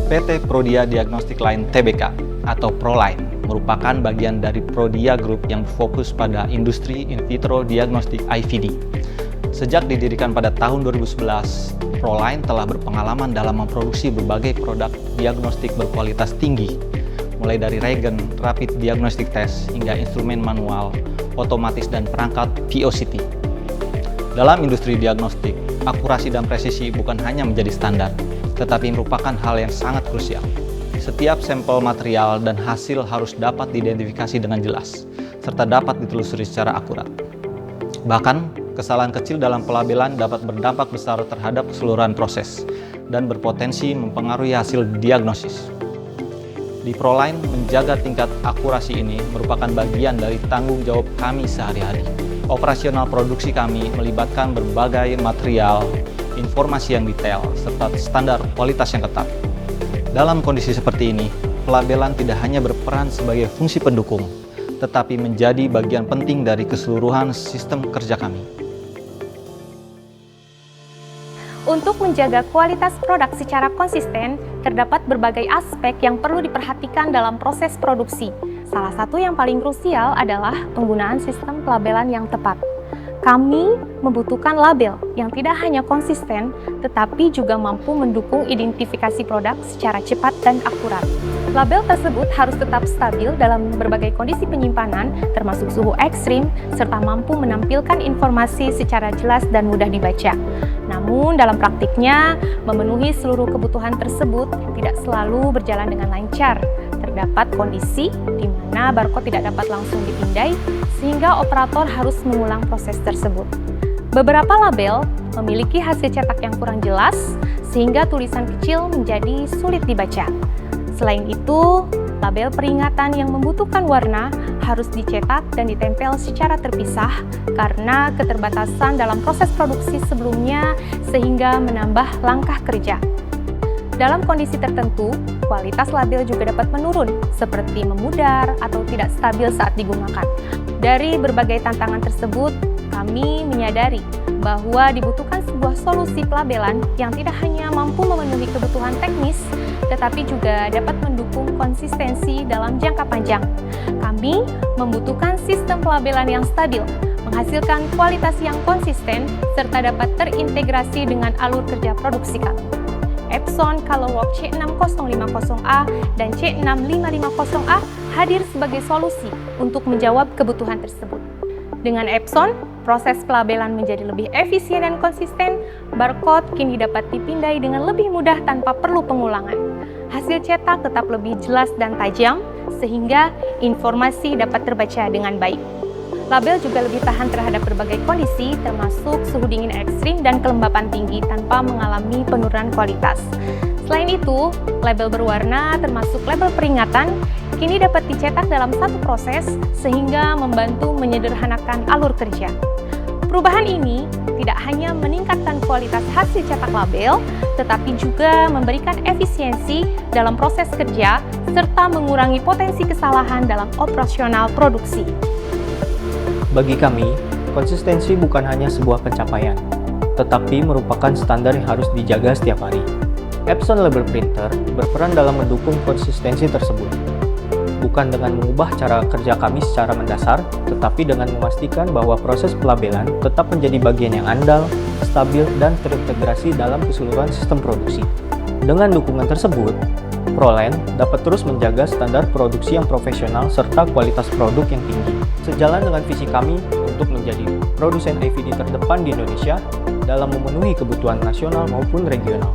PT Prodia Diagnostic Line Tbk atau Proline merupakan bagian dari Prodia Group yang berfokus pada industri in vitro diagnostik IVD. Sejak didirikan pada tahun 2011, Proline telah berpengalaman dalam memproduksi berbagai produk diagnostik berkualitas tinggi, mulai dari reagen, rapid diagnostic test, hingga instrumen manual, otomatis dan perangkat VOCT. Dalam industri diagnostik, akurasi dan presisi bukan hanya menjadi standar, tetapi merupakan hal yang sangat krusial. Setiap sampel material dan hasil harus dapat diidentifikasi dengan jelas, serta dapat ditelusuri secara akurat. Bahkan, kesalahan kecil dalam pelabelan dapat berdampak besar terhadap keseluruhan proses dan berpotensi mempengaruhi hasil diagnosis. Di Proline, menjaga tingkat akurasi ini merupakan bagian dari tanggung jawab kami sehari-hari. Operasional produksi kami melibatkan berbagai material, informasi yang detail, serta standar kualitas yang ketat. Dalam kondisi seperti ini, pelabelan tidak hanya berperan sebagai fungsi pendukung, tetapi menjadi bagian penting dari keseluruhan sistem kerja kami. Untuk menjaga kualitas produk secara konsisten, terdapat berbagai aspek yang perlu diperhatikan dalam proses produksi. Salah satu yang paling krusial adalah penggunaan sistem pelabelan yang tepat. Kami membutuhkan label yang tidak hanya konsisten, tetapi juga mampu mendukung identifikasi produk secara cepat dan akurat. Label tersebut harus tetap stabil dalam berbagai kondisi penyimpanan, termasuk suhu ekstrim, serta mampu menampilkan informasi secara jelas dan mudah dibaca. Namun, dalam praktiknya, memenuhi seluruh kebutuhan tersebut tidak selalu berjalan dengan lancar. Terdapat kondisi di mana barcode tidak dapat langsung dipindai, sehingga operator harus mengulang proses tersebut. Beberapa label memiliki hasil cetak yang kurang jelas, sehingga tulisan kecil menjadi sulit dibaca. Selain itu, label peringatan yang membutuhkan warna harus dicetak dan ditempel secara terpisah karena keterbatasan dalam proses produksi sebelumnya sehingga menambah langkah kerja. Dalam kondisi tertentu, kualitas label juga dapat menurun, seperti memudar atau tidak stabil saat digunakan. Dari berbagai tantangan tersebut, kami menyadari bahwa dibutuhkan sebuah solusi pelabelan yang tidak hanya mampu memenuhi kebutuhan teknis, tetapi juga dapat mendukung konsistensi dalam jangka panjang. Kami membutuhkan sistem pelabelan yang stabil, menghasilkan kualitas yang konsisten, serta dapat terintegrasi dengan alur kerja produksi kami. Epson ColorWalk C6050A dan C6550A hadir sebagai solusi untuk menjawab kebutuhan tersebut. Dengan Epson, proses pelabelan menjadi lebih efisien dan konsisten, barcode kini dapat dipindai dengan lebih mudah tanpa perlu pengulangan. Hasil cetak tetap lebih jelas dan tajam, sehingga informasi dapat terbaca dengan baik. Label juga lebih tahan terhadap berbagai kondisi, termasuk suhu dingin ekstrim dan kelembapan tinggi tanpa mengalami penurunan kualitas. Selain itu, label berwarna termasuk label peringatan kini dapat dicetak dalam satu proses sehingga membantu menyederhanakan alur kerja. Perubahan ini tidak hanya meningkatkan kualitas hasil cetak label, tetapi juga memberikan efisiensi dalam proses kerja serta mengurangi potensi kesalahan dalam operasional produksi. Bagi kami, konsistensi bukan hanya sebuah pencapaian, tetapi merupakan standar yang harus dijaga setiap hari. Epson Label Printer berperan dalam mendukung konsistensi tersebut, bukan dengan mengubah cara kerja kami secara mendasar, tetapi dengan memastikan bahwa proses pelabelan tetap menjadi bagian yang andal, stabil, dan terintegrasi dalam keseluruhan sistem produksi. Dengan dukungan tersebut, Proline dapat terus menjaga standar produksi yang profesional serta kualitas produk yang tinggi. Sejalan dengan visi kami untuk menjadi produsen IVD terdepan di Indonesia dalam memenuhi kebutuhan nasional maupun regional.